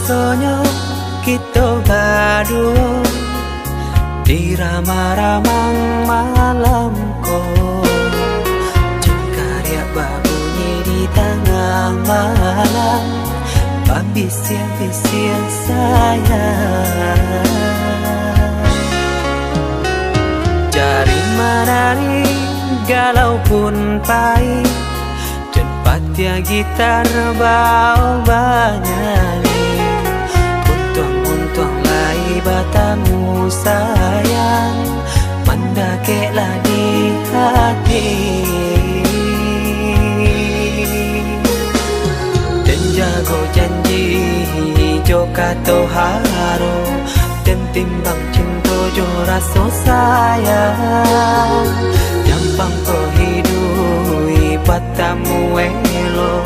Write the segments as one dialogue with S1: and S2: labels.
S1: sonyo kita berdua di ramah-ramang malam ko. Cengkarya berbunyi di tengah malam, babisian-bisian sayang. Jari menari galau pun pahit, cepatnya gitar bau banyani. Untung lai batamu sayang, mendakeklah di hati. Dan jago janji joka toharo, dan timbang cinta jo rasa sayang. Gampang kau hidui patamu elo,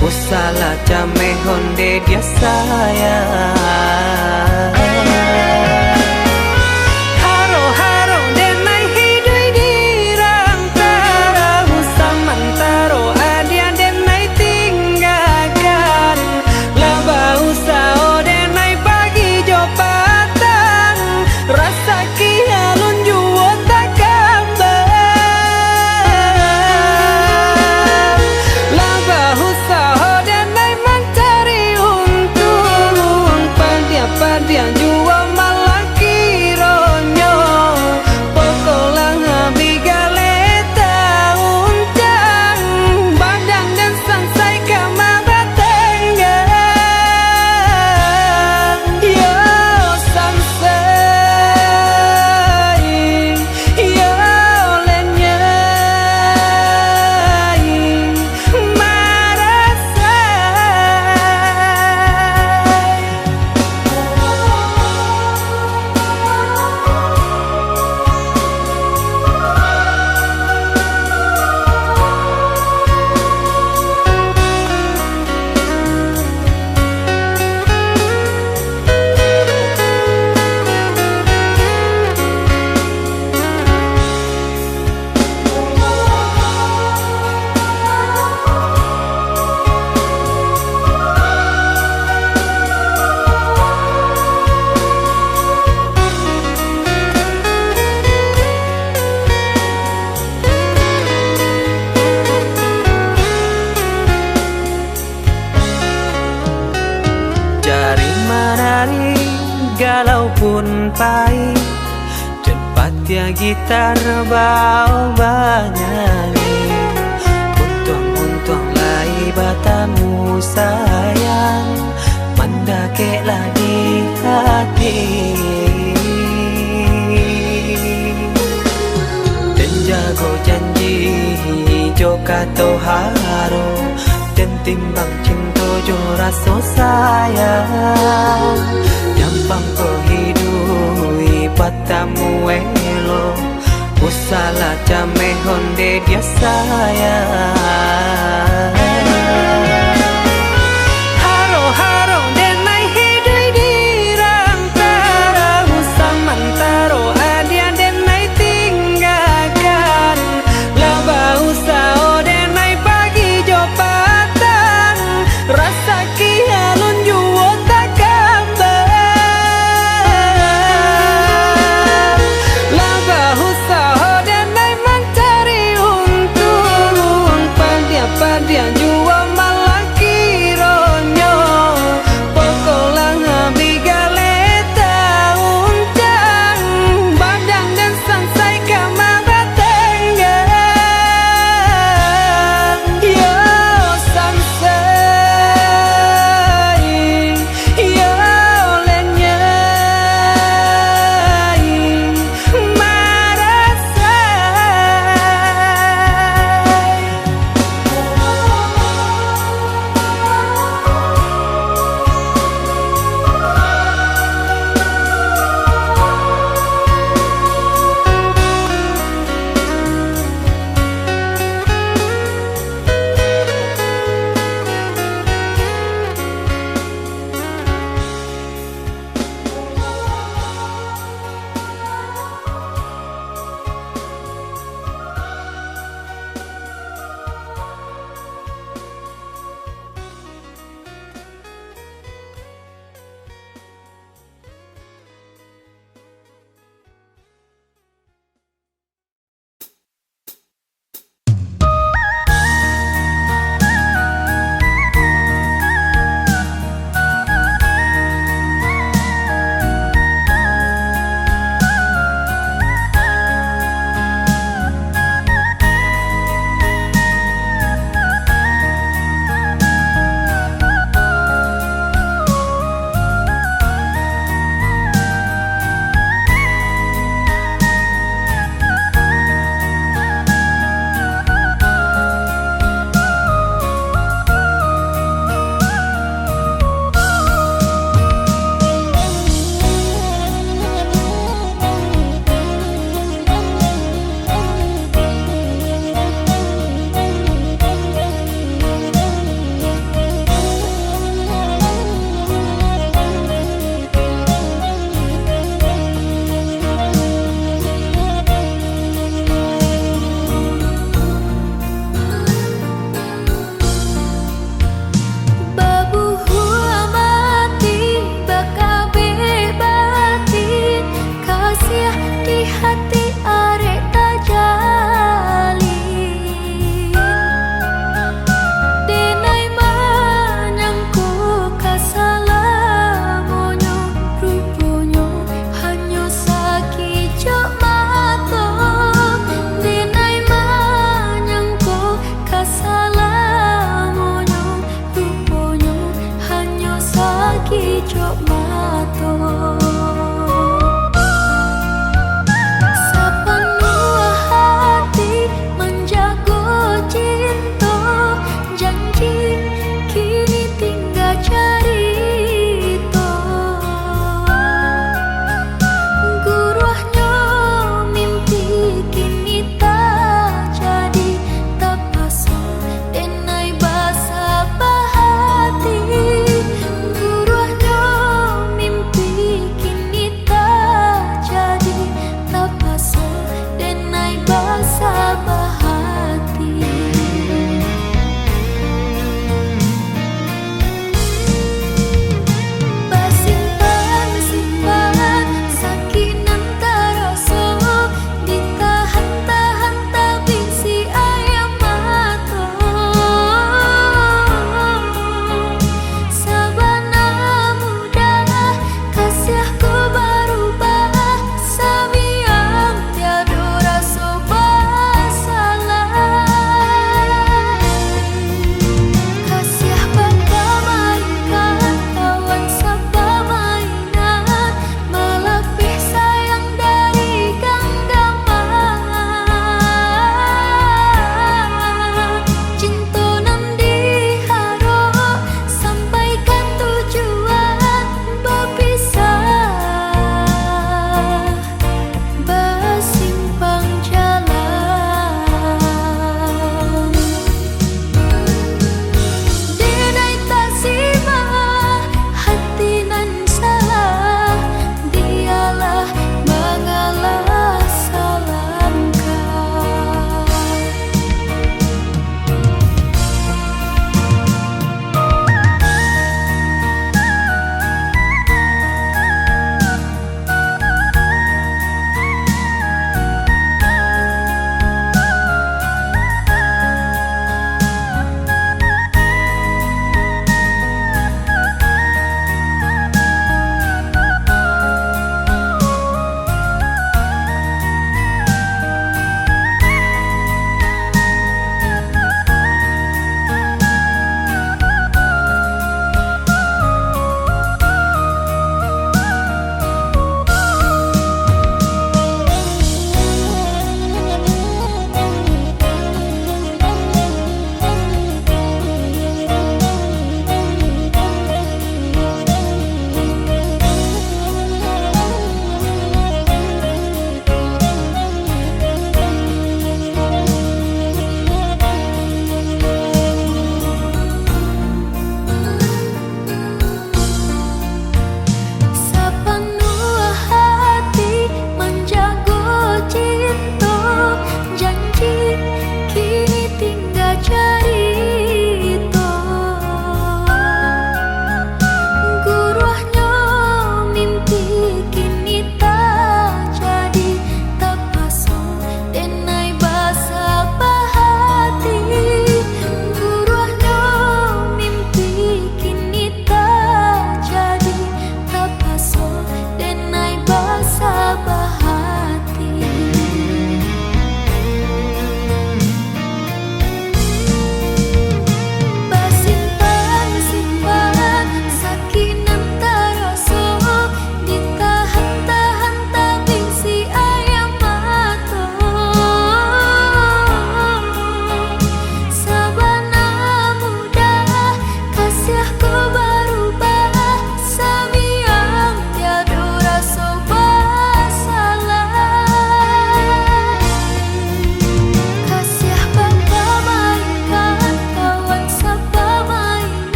S1: usala jame honde dia sayang. Haro-haro denai hidui di rantara, usamantaro adia denai tinggalkan. Laba usao denai pagi jo patang, rasa kialun juo tak gambar. Laba usao denai mencari untung, pandia-pandia juo malah kironyo. Pokolang bigaleta uncang, badan dan sansai kamera tenggang. Yo sansai, yo lenyai, marasai. Jari menari galau pun pahit, cepatnya gitar bau banyani. Untung lai batamu sayang, mendakeklah di hati. Dan jago janji joka toharo, dan timbang cinta jo rasa sayang. Gampang kau hidui patamu elo, usala jame honde dia sayang. Haro-haro denai hidui di rantara, usamantaro adia denai tinggalkan. Laba usao denai pagi jo patang, rasa kialun juo tak gambar. Laba usao denai mencari untung, pandia-pandia juo
S2: cok mato sepenuh hati menjago cinta janji kini tinggal cerita guruhnya mimpi kini tak jadi tak pasang denai basa bahati guruhnya mimpi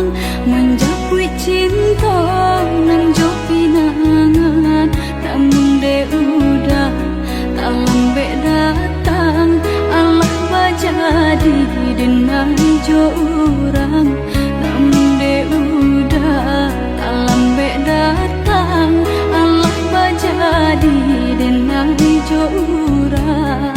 S2: pulang menjapui cinta nan jo pinangan, namun de udah tak lambe datang. Allah bajadi denai jo urang, namun de udah tak lambe datang. Allah bajadi denai jo urang.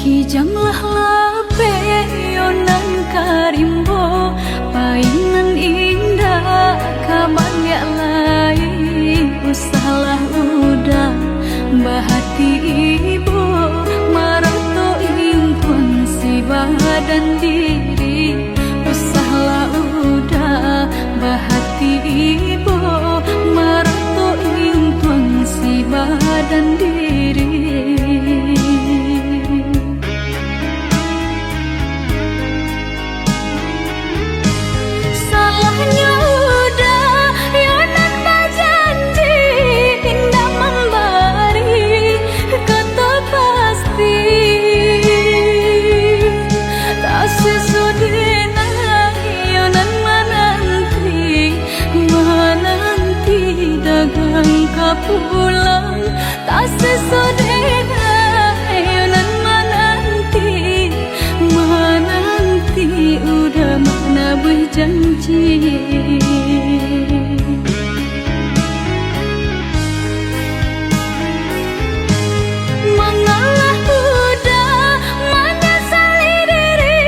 S2: Kijanglah lape yonan karimbo, painan indah kaban ya lain. Usahlah udah bahati ibu, marato impun si badan diri. Usahlah udah bahati ibu, marato impun si badan diri. Pulang tak sesodena yonan menanti udah mana berjanji. Mengalah udah menyesali diri,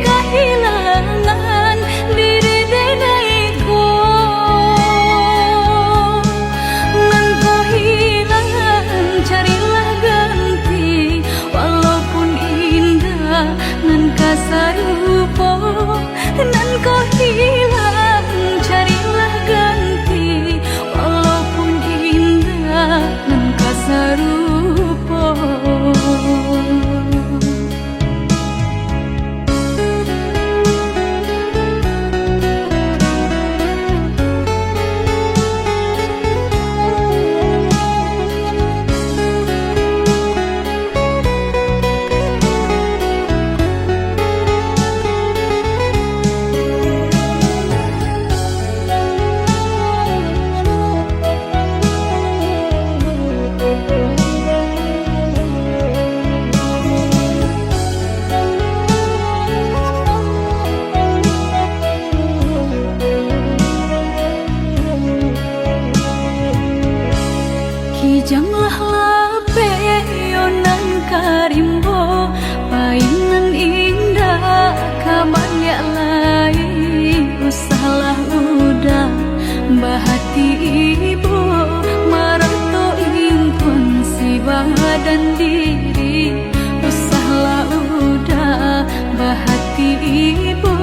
S2: kehilangan diri denaiku. Carilah ganti, walaupun indah nan kasarupo, nan kau hilang. Carilah ganti, walaupun indah nan kasarupo. Kijanglah lape yonan karimbo, painan indah kaban ya lain. Usahlah udah bahati ibu, marato impun si badan diri. Usahlah udah bahati ibu,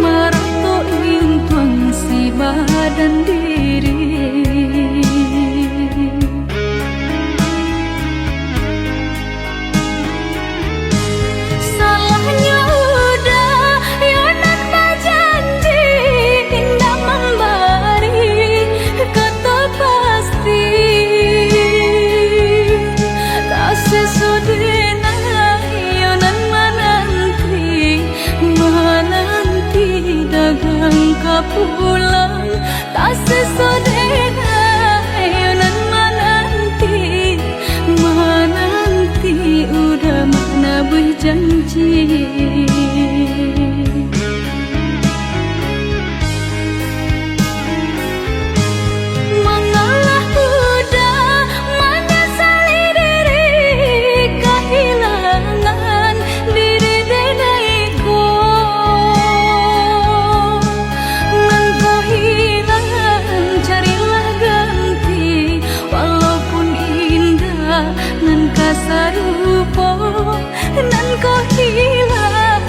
S2: marato impun si badan diri. Pulang tak sesodena yonan menanti udah mana berjanji. Mengalah udah menyesali diri, kehilangan diri denaiku. Carilah ganti, walaupun indah nan kasarupo, nan kau hilang.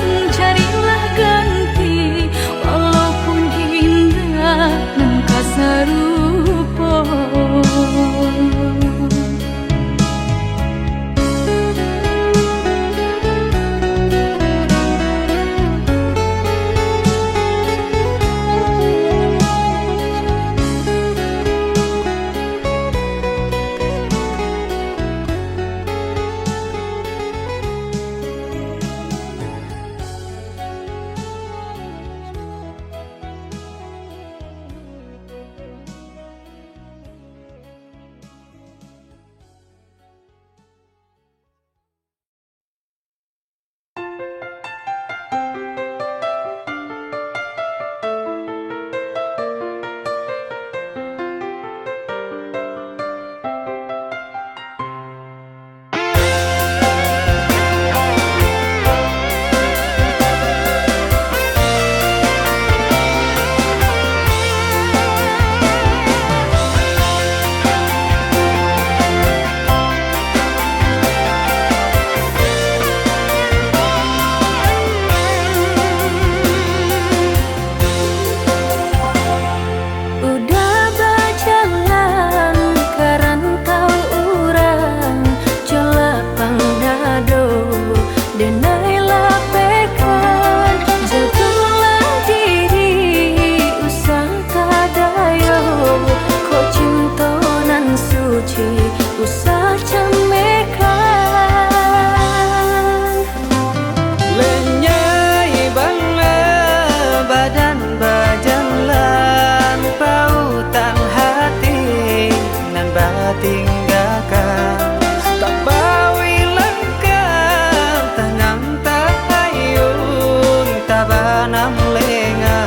S1: tanam lenga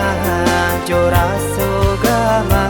S1: jora sugama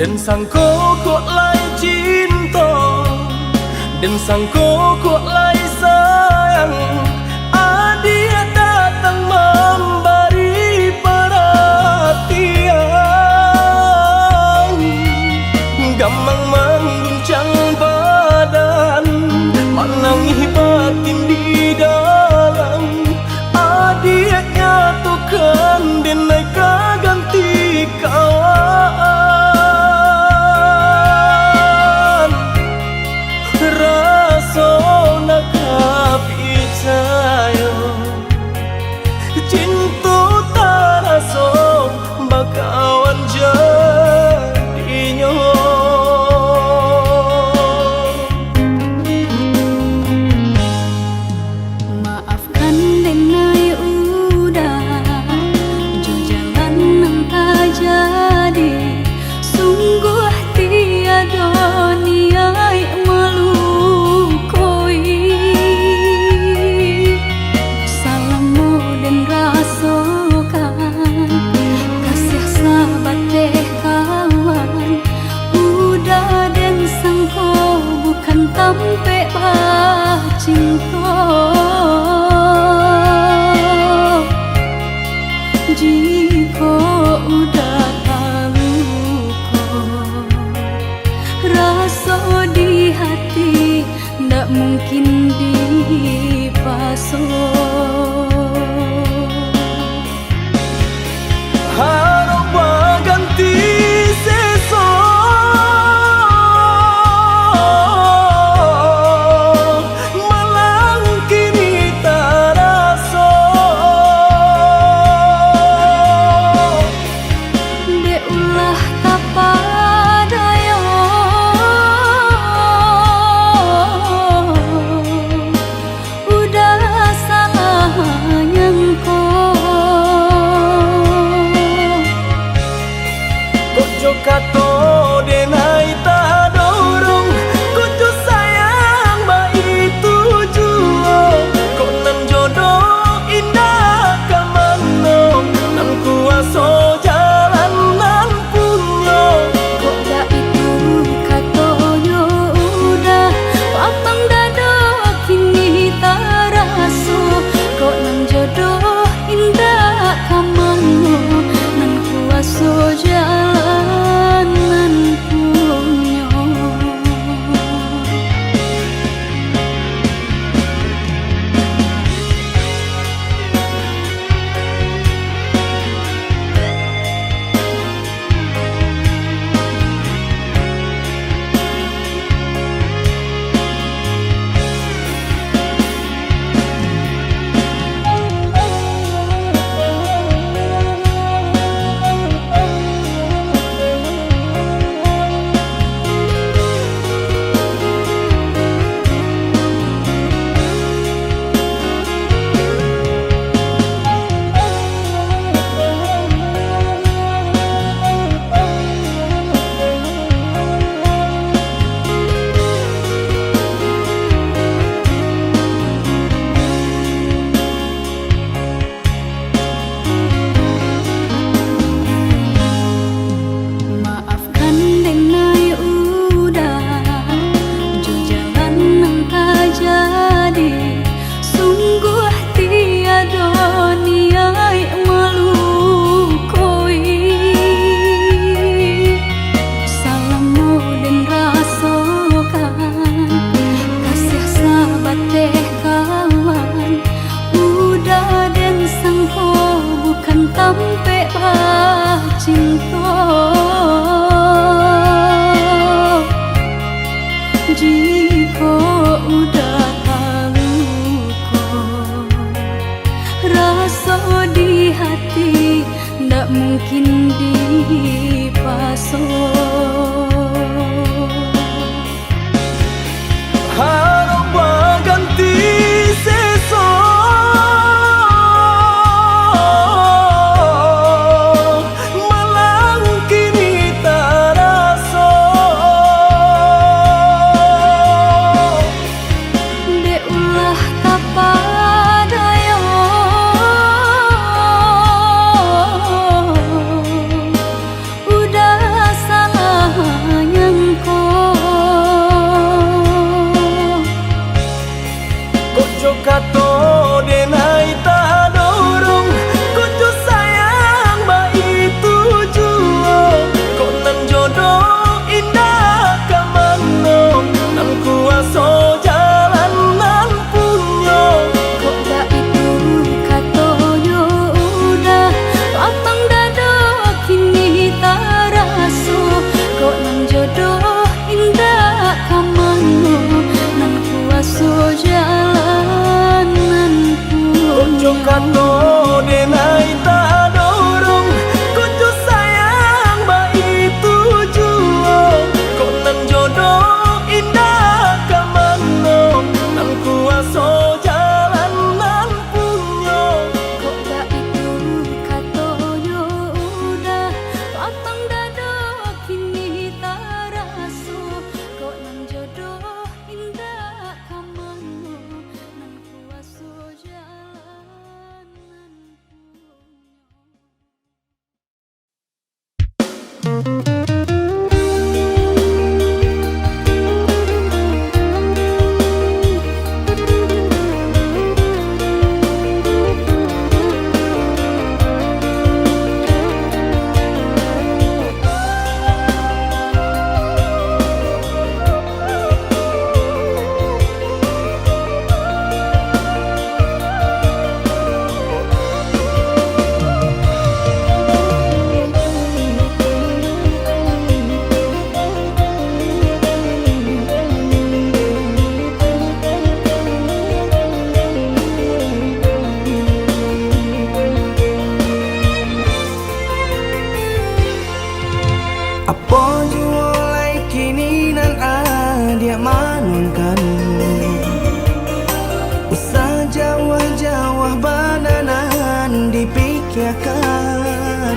S1: Dan sangko kok lai cinta, dan sangko kok lai sayang. Dia datang memberi perhatian, gamang mengguncang badan, menangis batin di dalam. Dia nyatukan denai ganti kawan. Rasa nak percaya cinta tak rasa bakawan jadinya.
S2: Maafkan denai udah jo jalan nang tak jadi. Sungguh tiada niat melukoi. Salahmu dan rasakan kasih sahabat deh kawan. Udah dan sangko bukan tampe bah cinta. Jika udah tahu kok rasa di hati ndak mungkin dipasok.
S1: Harap ganti seso, malang kini tak rasa.
S2: De ulah tapadaya, udah salah nyangko.
S1: Kojo kato denai tak dorong, kojo sayang ba itu jua. Kok nan jodoh indah kamano, nan kuaso jalan nan punya.
S2: Kok dah itu katonyo udah papang dado kini tak raso. Kok nang jodoh indah kamano, nan kuaso jalan nan punya. Maafkan denai udah jo jalan nang tak jadi. Sungguh tiada niat melukoi. Salahmu dan rasakan kasih sahabat deh kawan. Udah dan sangko bukan tampe bah cinta. Jika udah tahu kok rasa di hati ndak mungkin dipasok.
S1: Harap ganti seso, malang kini tak rasa.
S2: De ulah tapadaya, udah salah
S1: kato denai ta dorong kucu sayang ba itu juo kok nan jodoh indah kamano nan kuaso jalan nan punyo
S2: kok gak itu kato yo udah lapang dado kini tak raso kok nan jodoh indah kamano nan kuaso jalan nan
S1: Ojo kato denai ta dorong kucu sayang ba itu juo kok nan jodoh indah kamano nan kuaso jalan nan punyo
S2: kok gak itu kato yo udah lapang dado kini tak raso kok nan jodoh indah kamano nan kuaso jalan nan punyo.
S1: Apa jualai kini nan dia manunkan Usah jawah-jawah bananan dipikirkan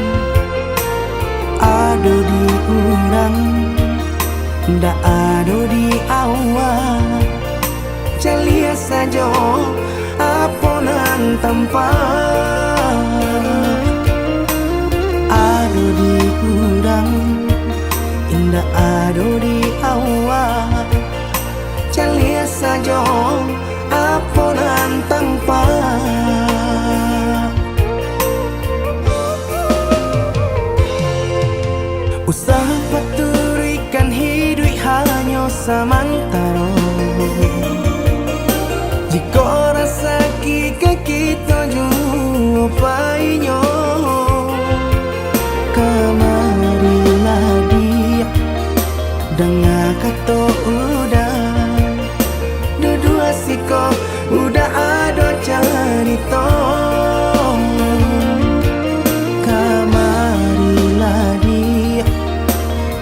S1: Ado di urang ndak ado di awak Celia saja aponan tempat Ado di urang indah ado di awak Celia saja aponan tempat Usah paturikan hidup hanya samantara Jika rasa kita jumpa Kamarilah dia dengar kata udah Dua siko udah ada cerita Kamarilah dia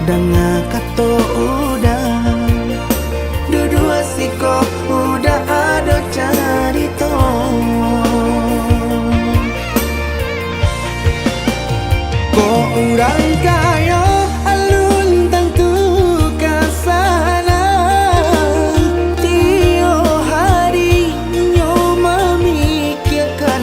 S1: dengar kata udah Dua siko udah ada cerita Kok orang kaya alun tentu kasana Tio hari nyo memikirkan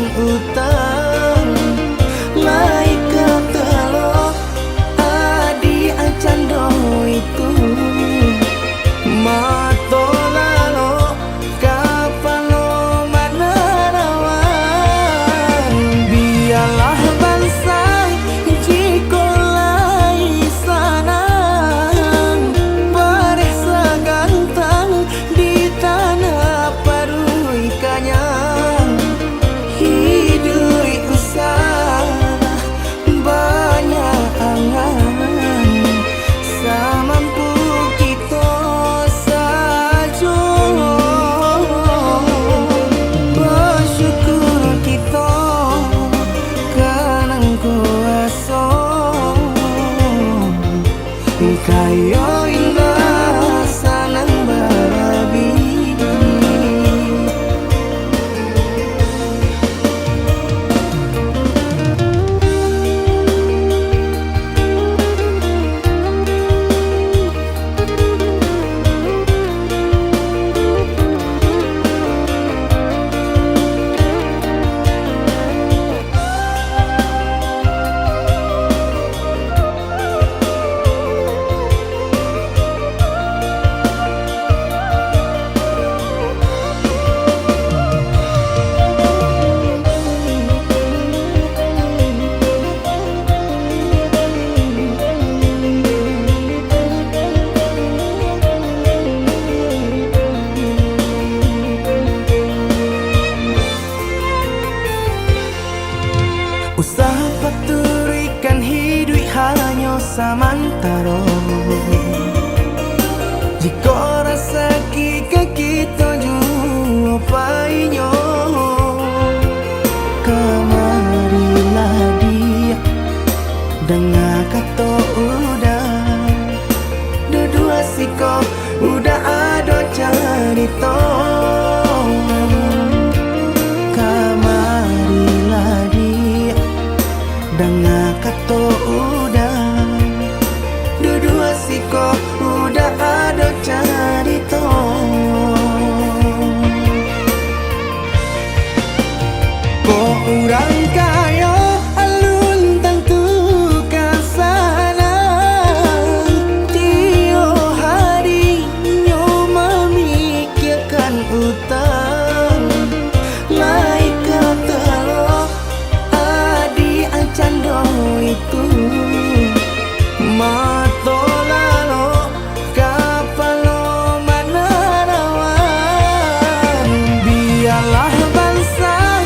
S1: samantaro. Jika rasa kita jua painyo, kamarilah dia dengar kata udah dua siko udah ada cerita. Kamarilah dia dengar kata udah dua siko udah ada cerita. Kok orang kaya alun tentu kasana, tiap hari nyo memikirkan utang. Lai kata lo adi acando itu mato lalo kapalo manarawan. Biarlah bangsa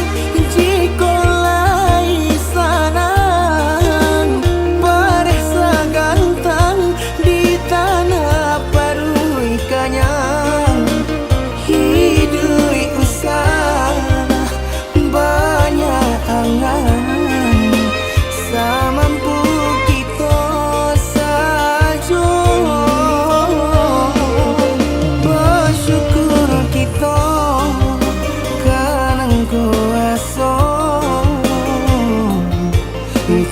S1: jiko lai sanang paresa gantang di tanah parui kanyang. Hidui usah banyak angan samampu kita saja. Bersyukur kita kanang kuasa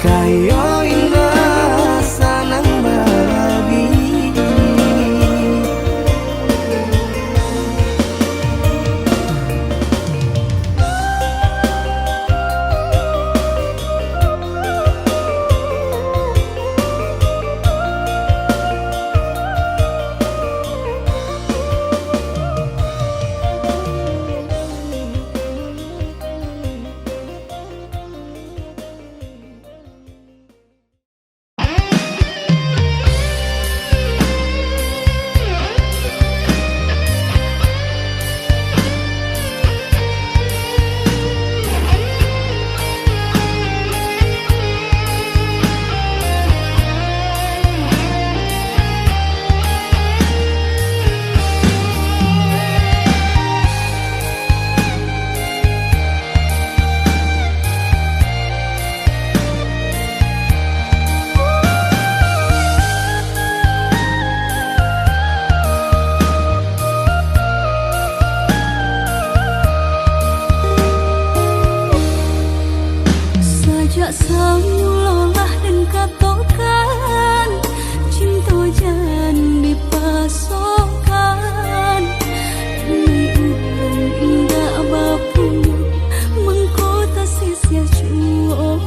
S1: kaya indah sanang bagi.
S2: Sajak semulalah dan katakan cinta jangan dipasokkan. Ini ulang indah bapun mengkota sia jua.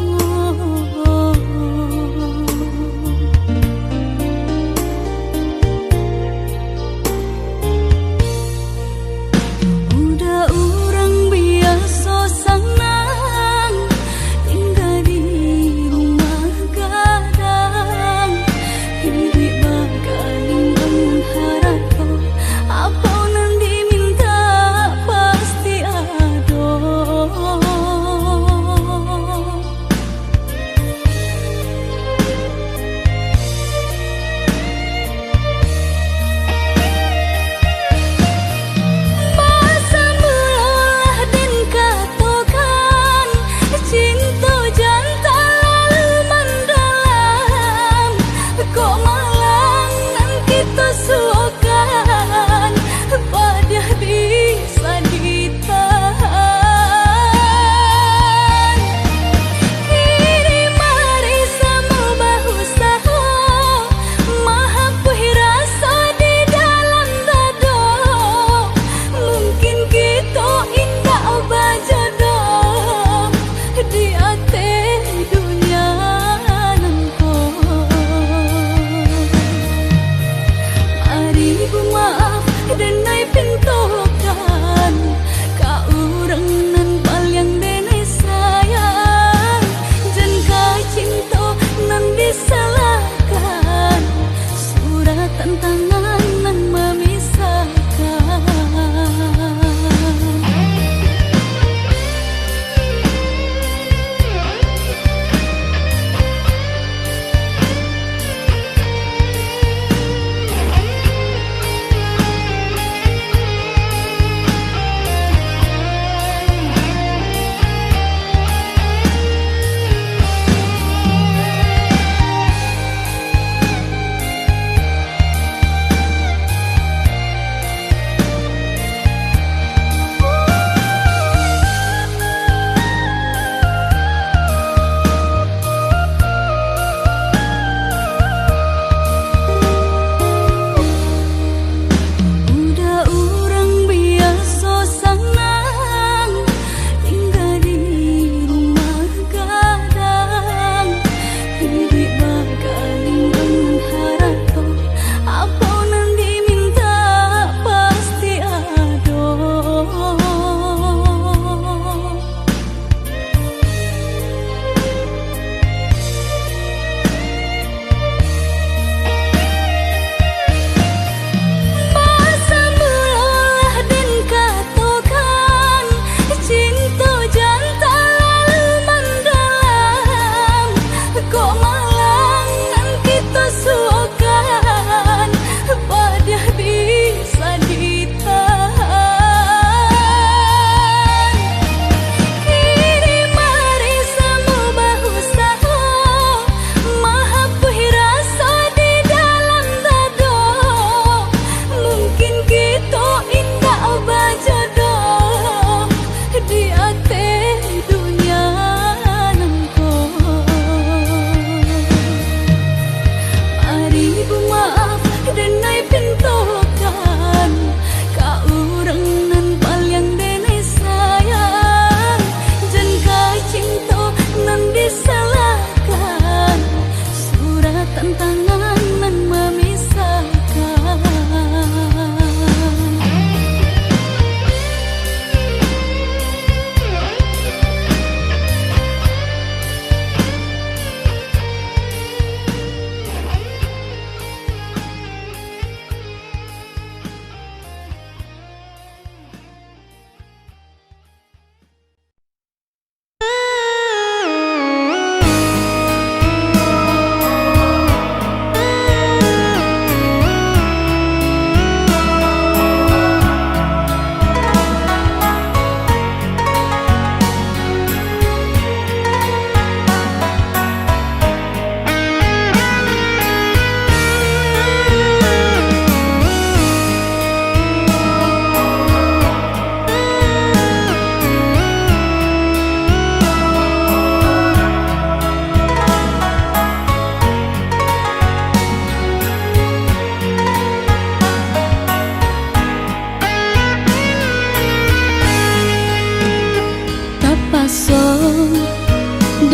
S2: Udah orang biasa sanang tinggal di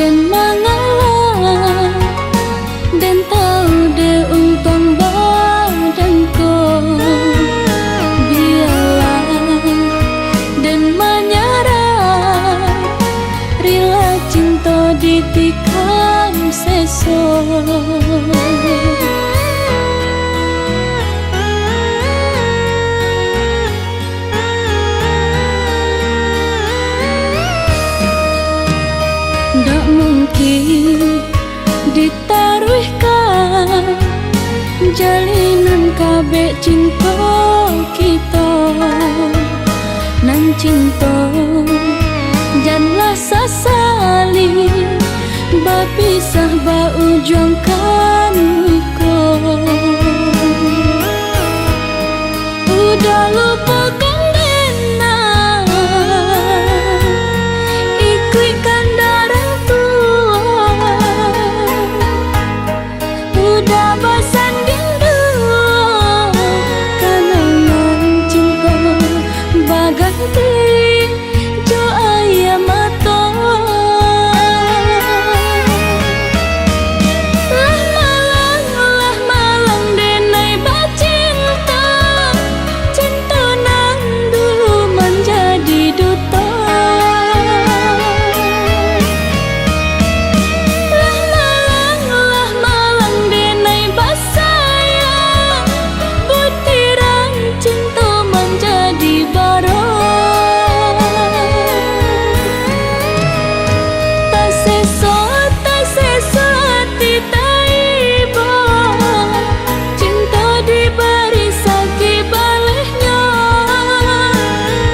S2: dan mengalah dan tahu de untung badanku. Biarlah dan menyerah, rela cinta ditikam sesok. Ndak mungkin ditaruhkan jalinan kabeh cinta kita. Nan cinta janganlah sesali, bapisah baujungkan kau. Udah lupakan dena, ikutkan darah tua. Udah bosan rindu, kenangan cinta baganti jo ayam mata. Lah malang denai bacinta, cinta nan dulu menjadi duta. Lah malang denai basayang, butiran cinta menjadi barang. Tak sesat hati taiba, cinta diberi sakit baliknya.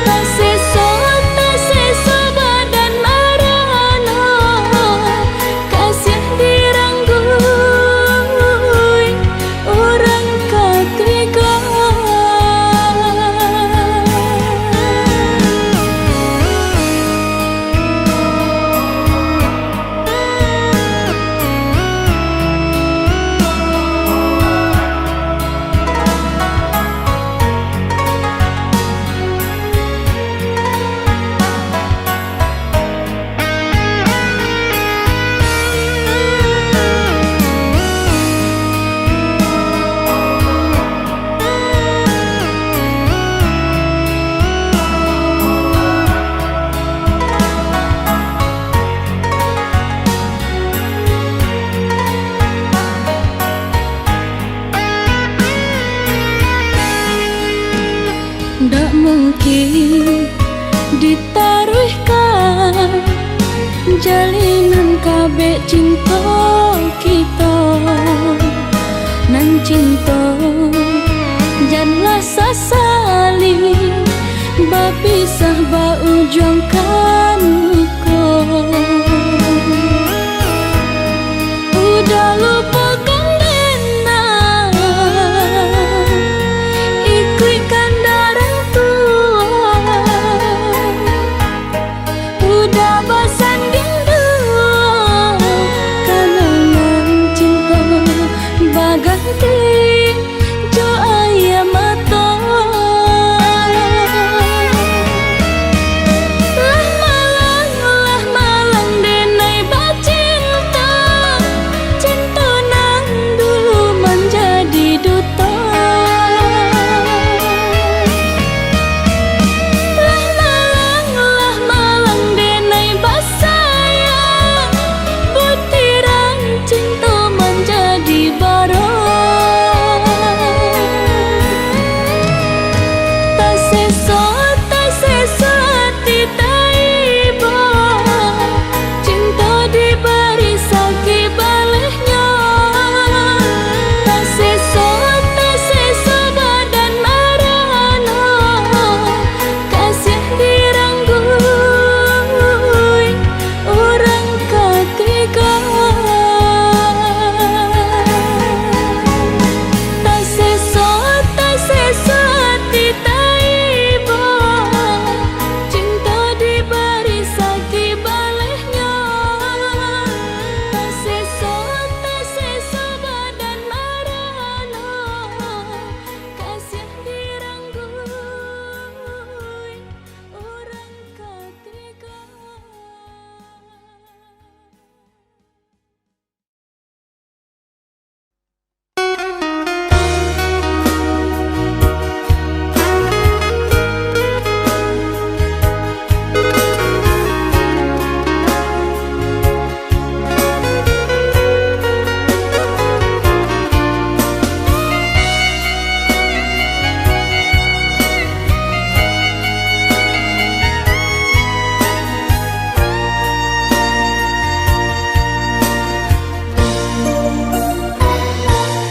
S2: Tak sesat badan marana, kasih diranggui orang ketiga. Ndak mungkin ditaruhkan jalinan kabeh cinta kita. Nan cinta janganlah sesali, bapisah baujungkan kau. Udah lupakan dena, ikutkan darah tua. Udah bosan rindu, kenangan cinta baganti jo ayam mata. Lah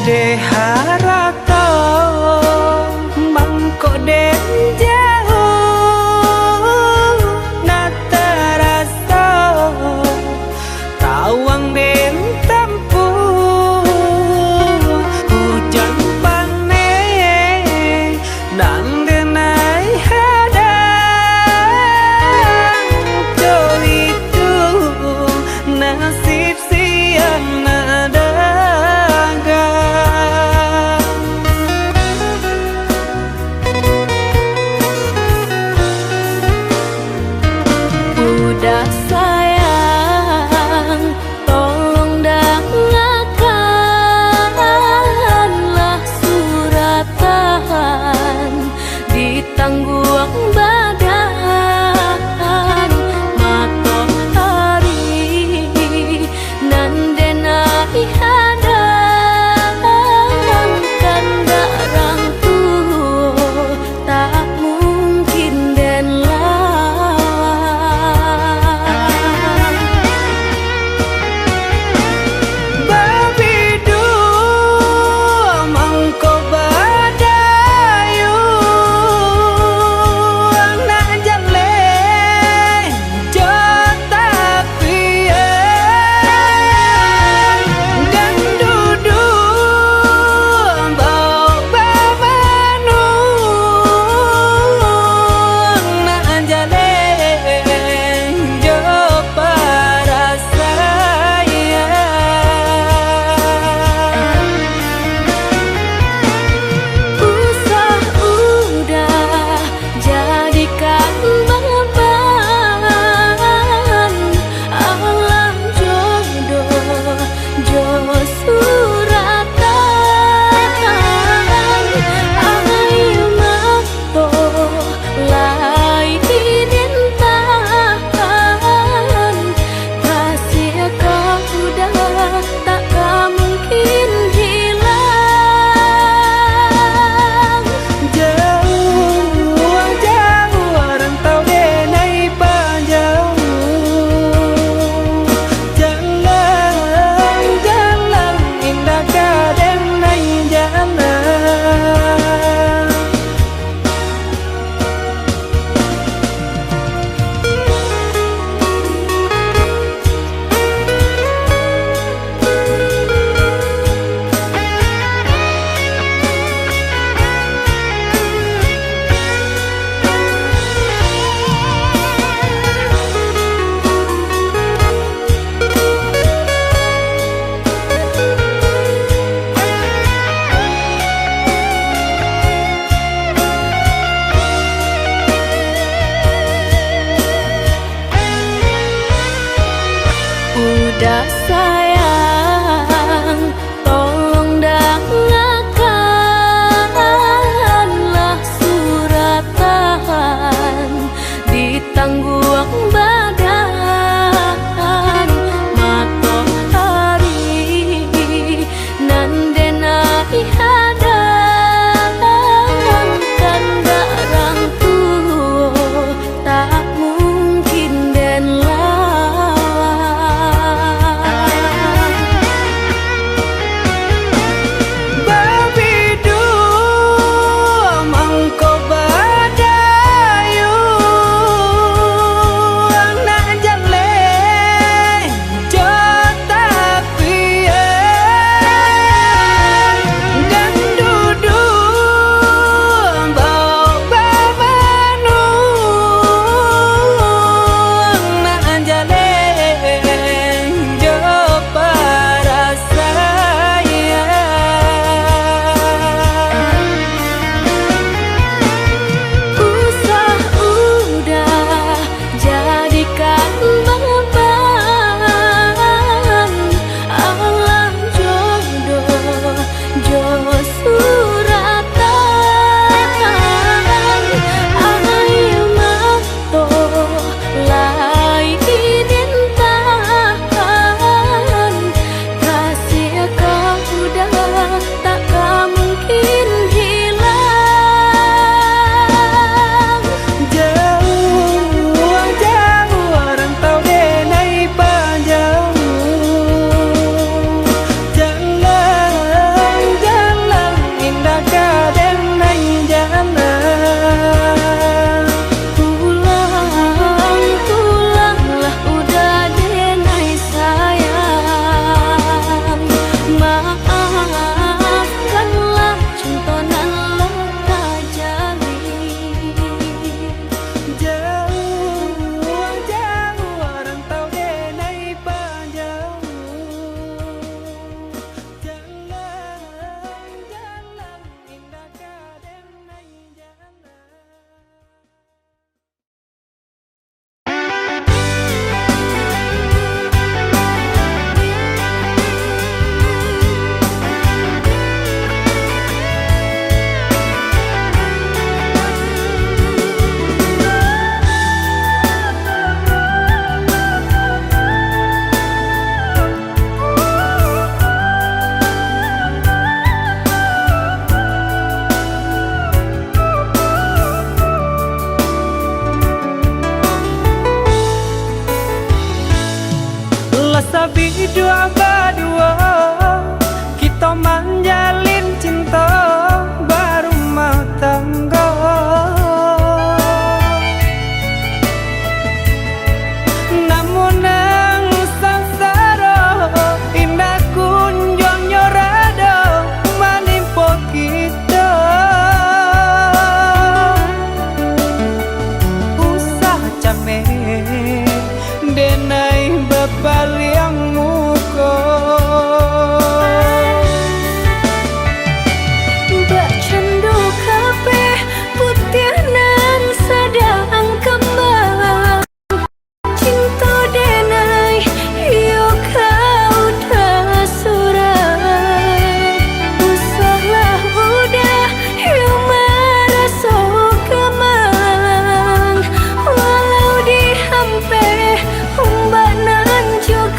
S1: de harato mangko den jauh na terasa tawang den tempuh hujan panen nang denai hadang jo itu nasib siang nada
S2: udah sayang, tolong dengarkanlah suratan di tangguang badan matahari nan denai hadang kanda rangtu tak mungkin den udah sayang, tolong dengarkanlah suratan di tangguang badan matahari nan denai hadang kanda rangtu tak mungkin den
S1: bidua berdua kita menjalin cinta baru mau tangga. Namun nang sangsara indah kunjung nyorado menimpa kita. Usah capek denai bebaliang muka.
S2: Mbak cendu kabeh putih nan sadang kembang. Cinta denai yo kau dah surang. Usahlah udah yo merasa kemang. Walau dihampe mbak nan juga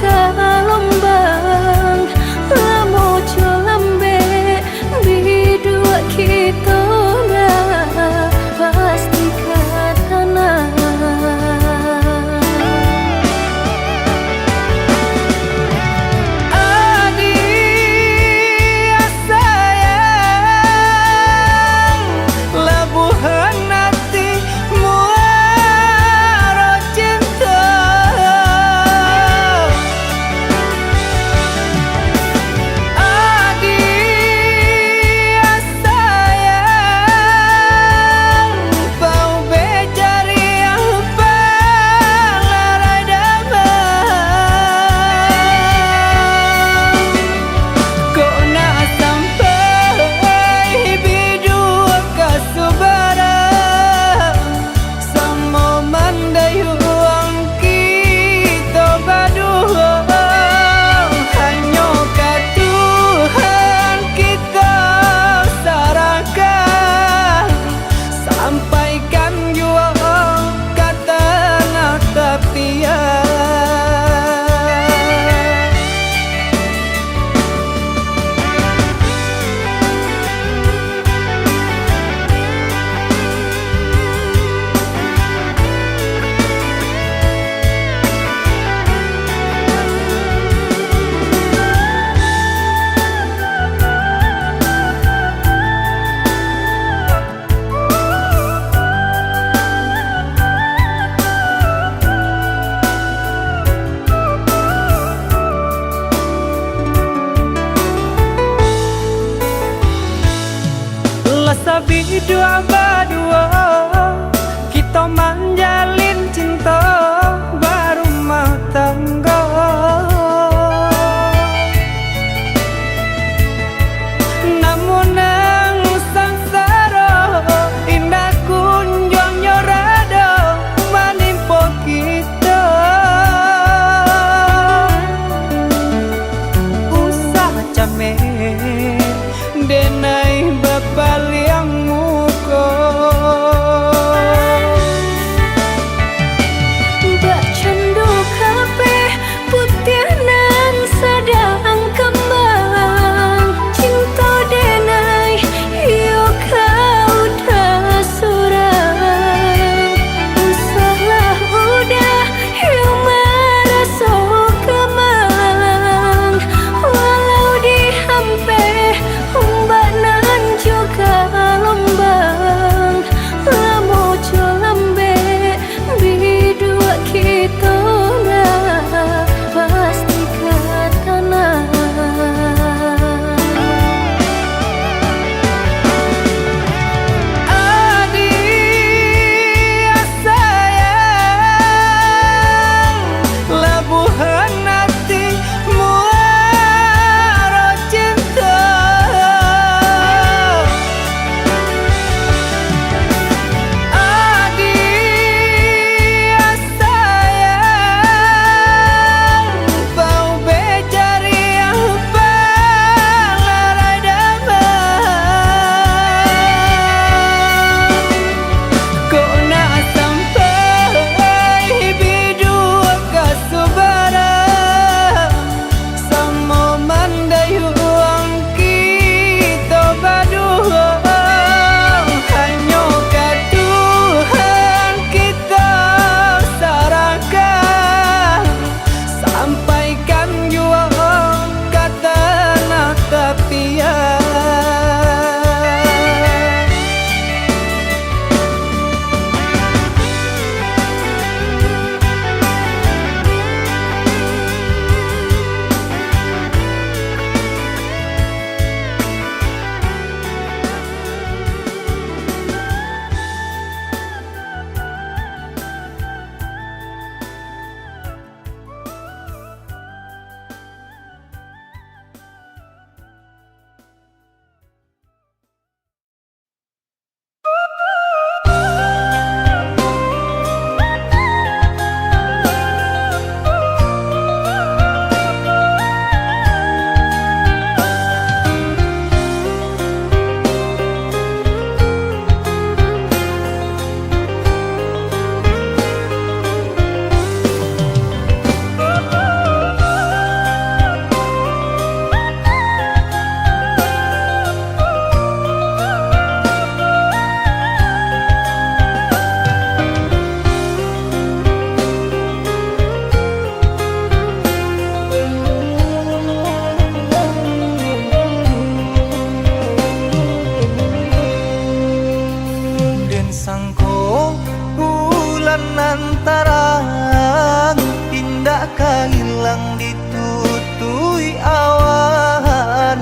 S1: saka hilang ditutui awan.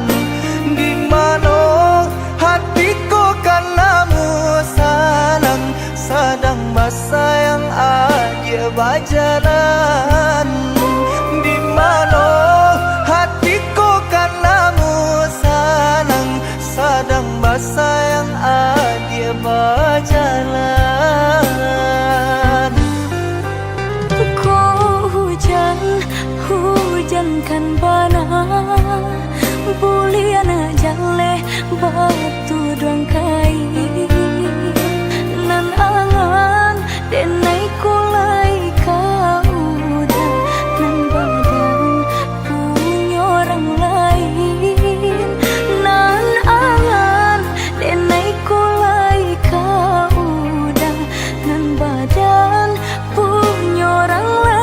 S1: Di mana hatiku karenamu sayang, sedang bersayang aja berjalan. Di mana hatiku karenamu sayang, sedang bersayang aja berjalan.
S2: Hujankan bana buliana jale batu doang kai nan angan denai kulai kau dah nan badan punya orang lain nan angan denai kulai kau dah nan badan punya orang lain.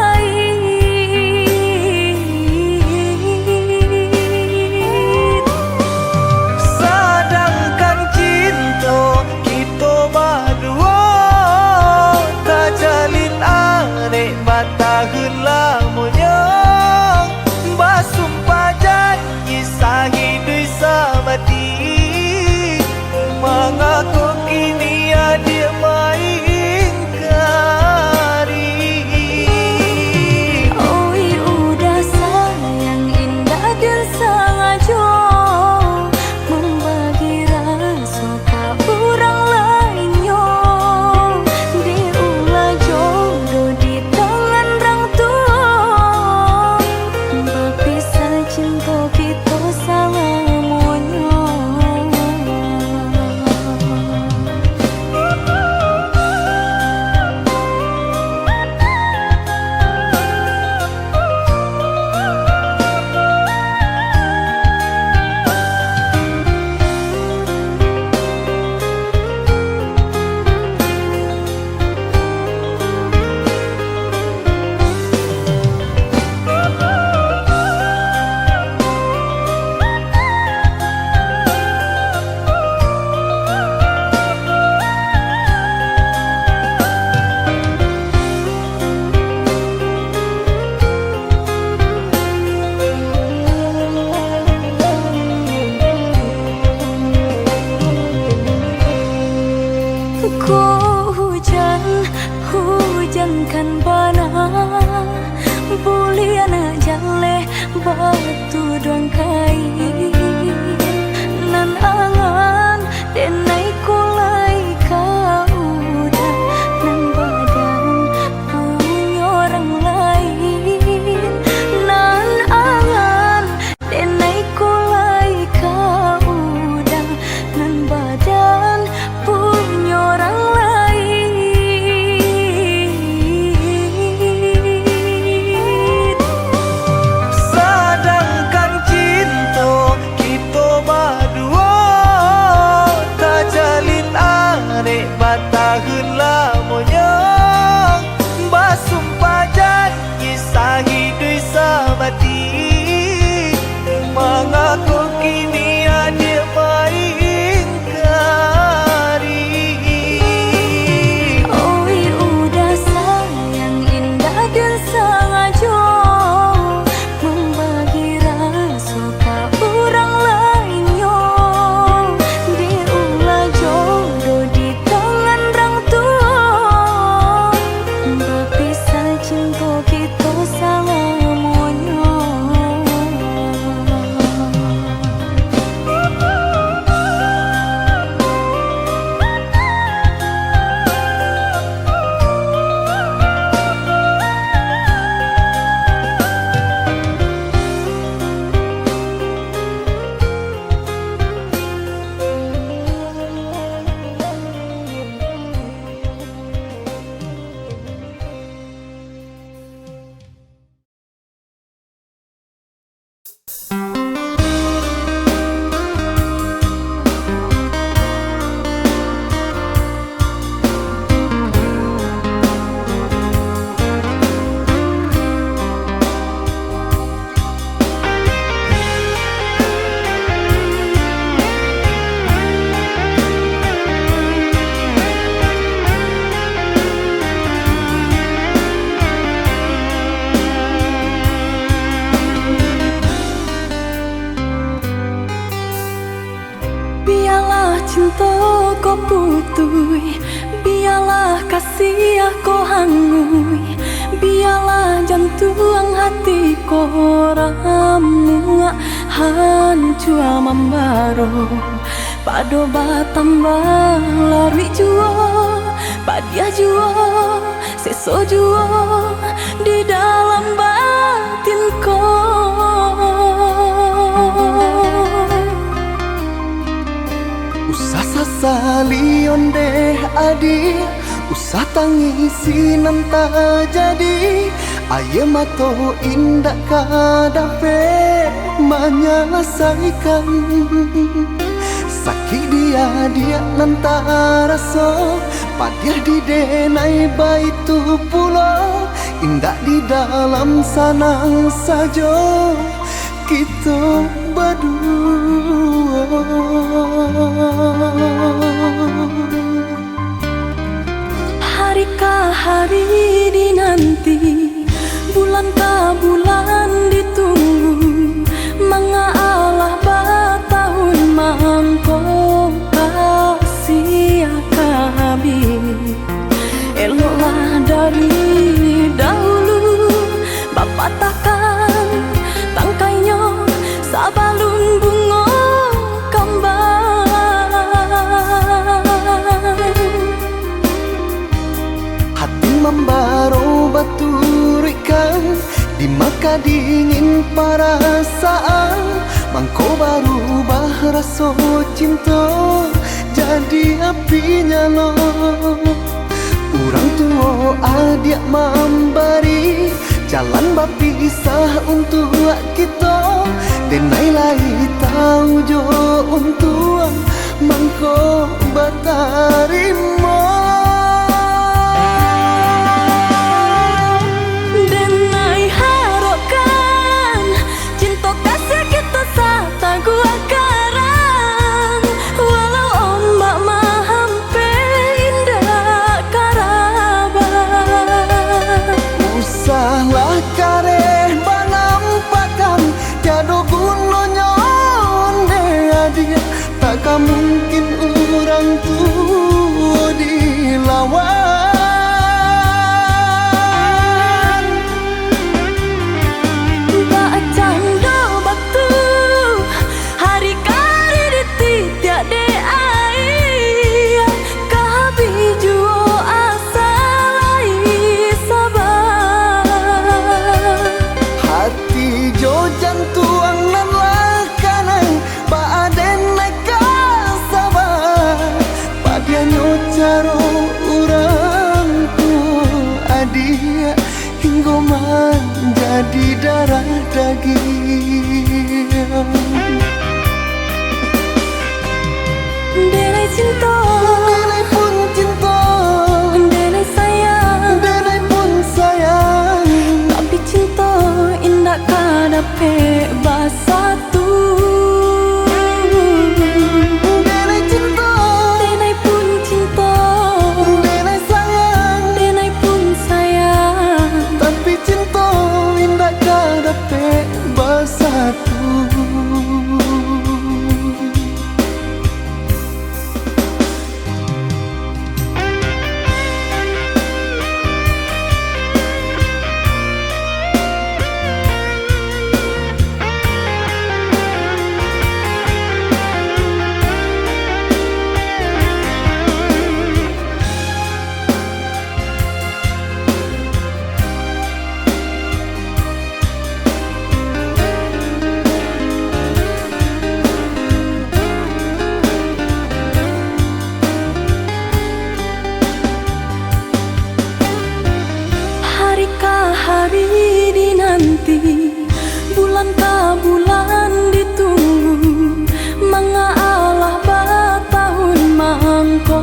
S1: Tahun lamanya basumpah janji sahidui samati, mengaku kini dia mengingkari.
S2: Oi udah sayang indah dan sengaja membagi rasa ke orang lainnya. Diulah jodoh di tangan orang tua, berpisah cinta kita selamanya. Hujankan bana buliana jale batu doang kai nan angan denai kulai kau dah nan badan punya orang lain nan angan denai kulai kau dah nan badan punya orang lain.
S1: Tahun lamanya basumpah janji sahidui samati, mengaku kini dia mengingkari.
S2: Oi udah sayang indah dan sengaja membagi rasa ke orang lainnya. Diulah jodoh di tangan orang tua, berpisah cinta kita selamanya. koramu hancua mambaro pado batambah lari juo padia juo seso juo di dalam batinku.
S1: Usah sasali onde adi, usah tangisi nanta jadi. Aye mato indak kadape menyelesaikan. Sakit dia nanta raso, padiah di denai baitu pulau. Indak di dalam sanang sajo kita berdua.
S2: Harikah hari dinanti, bulan bulan ditunggu, mengalah batahun mangko kasih habis. Eloklah dari dahulu, bapak takkan tangkainya sabalun bunga kembang.
S1: Hati membaro baturikan, di maka dingin perasaan. Mangko baru rasa cinta, jadi api nyala. Urang tua adik memberi jalan berpisah untuk kita. Denai lai tahu jo untuk mangko batarimo.
S2: Denai harokan cinta kasih kita sata gua karang, walau ombak mahampe indah karabat.
S1: Usahlah kareh banampakan, tiada gunanya onde dia. Takkan mungkin orang tua dilawan.
S2: Bacang do batu hari kari ditidak de ai, kabi juo asalai sabar.
S1: Hati jo jantuang nan lakanai, baaden neka sabar. Padianyo caro urang tu adia, hingga menjadi darah daging.
S2: Denai cinta,
S1: Denai pun cinta,
S2: denai sayang,
S1: denai pun sayang.
S2: tapi cinta indah kadape basatu.
S1: Denai cinta,
S2: Denai pun cinta,
S1: denai sayang.
S2: denai pun sayang,
S1: Tapi cinta indah kadape bersatu.
S2: harikah hari dinanti, bulan bulan ditunggu, mengalah batahun mangko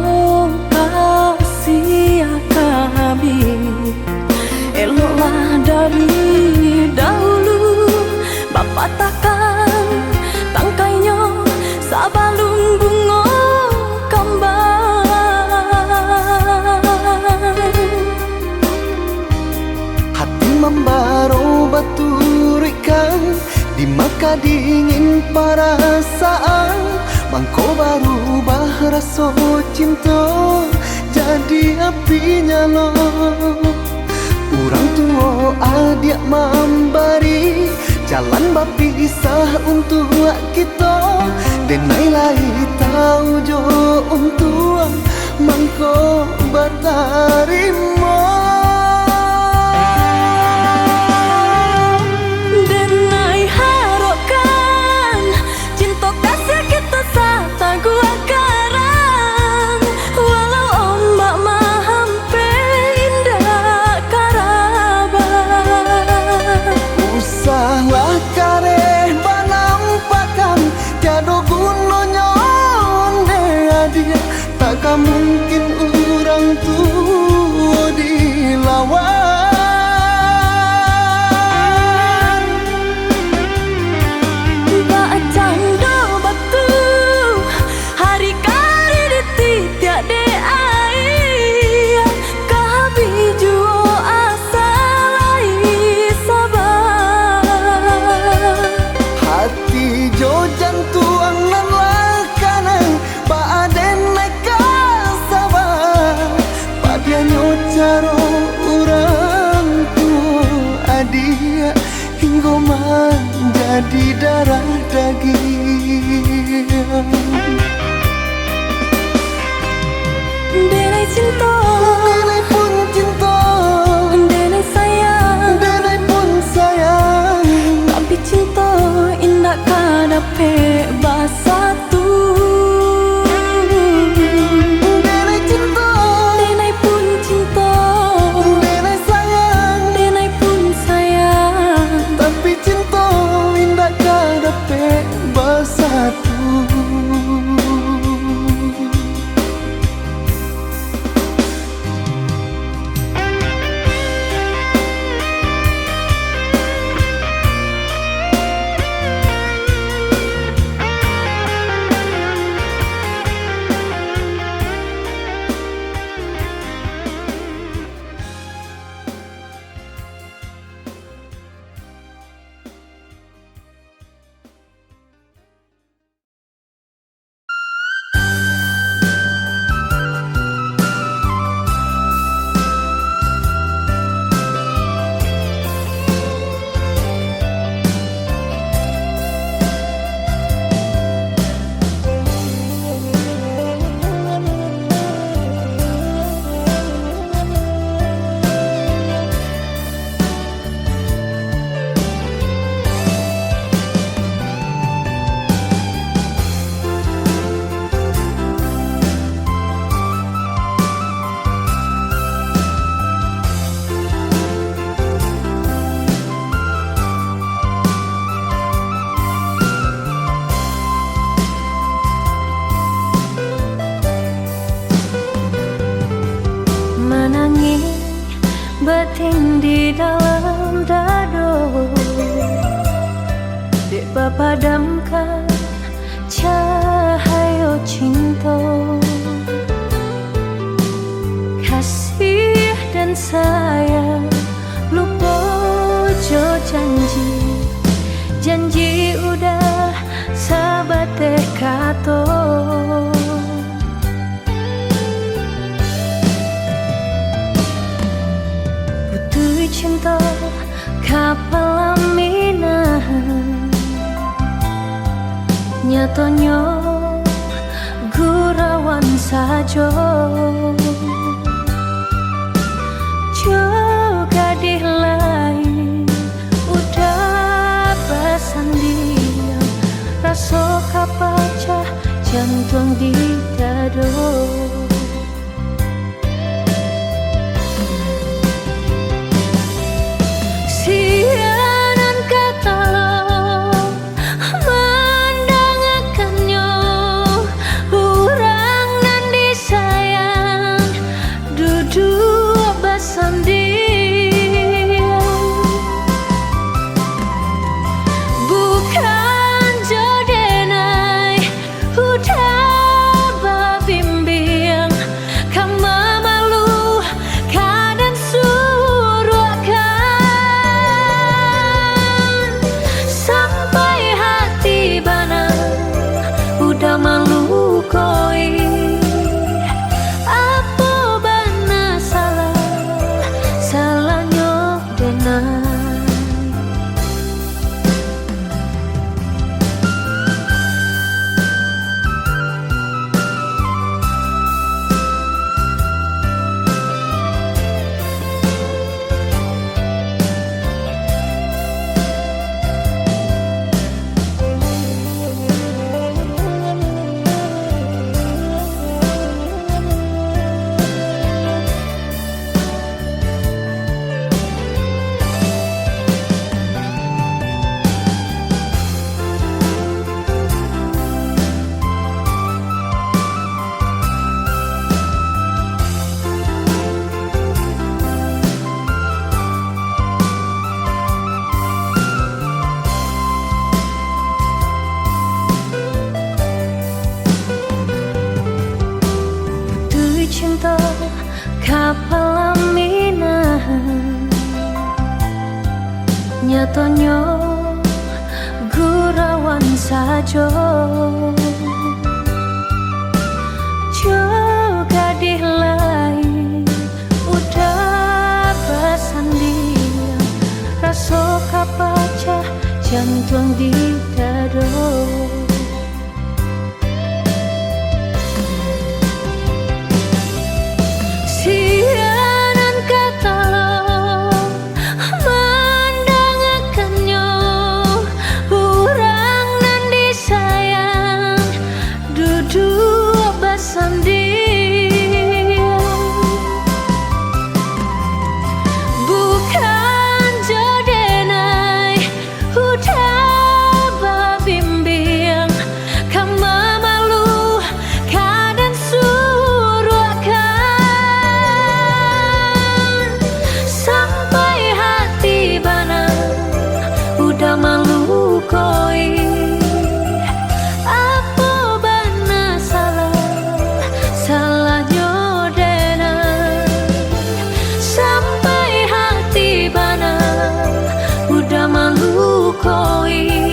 S2: kasih habis. Eloklah dari dahulu, bapak takkan tangkainya sabalun bunga kembang.
S1: Hati membaro baturikan, di maka dingin perasaan. Mangko baru rasa cinta, jadi api nyala. Urang tua adik memberi pisah untuk kita, denai lai tahu jo untuk mangko batarimo.
S2: Denai harokan cinta kasih kita sata gua karang, walau ombak mahampe indah karaban.
S1: Usahlah kareh banampakan tiada gunanya onde dia, takkan mungkin orang tua dilawan.
S2: Bacang do batu hari kali ditidak de ai, kabi juo asalai sabar.
S1: Hati jo jantuang nan lakanan baaden neka sabar, padianyo caro orang tua adia hingga menjadi darah daging.
S2: Denai cinta,
S1: Denai pun cinta,
S2: denai sayang,
S1: denai pun sayang,
S2: tapi cinta indah kadape basatu.
S1: denai cinta,
S2: Denai pun cinta,
S1: denai sayang,
S2: denai pun sayang,
S1: tapi cinta indah kadape bersatu.
S2: menangis batin di dalam dado, dek padamkan cahaya cinta. Kasih dan sayang lupa jo janji udah sahabat kato. Cinta kapal aminah nyatanya gurawan saja. Juga di lain udah bersandian, rasa kapacah jantung di dado. Bukan jodenai udah babimbi Sanyatanya gurawan saja juga lain udah bersanding rasa kapacah jantung di dada siaran kata mendengarkannya orang nan disayang duduk bersanding bukan jodenai udah babimbing kama malu kadang suruhkan sampai hati bana udah malu koi apa bana salahnya dena sampai hati bana udah malu koi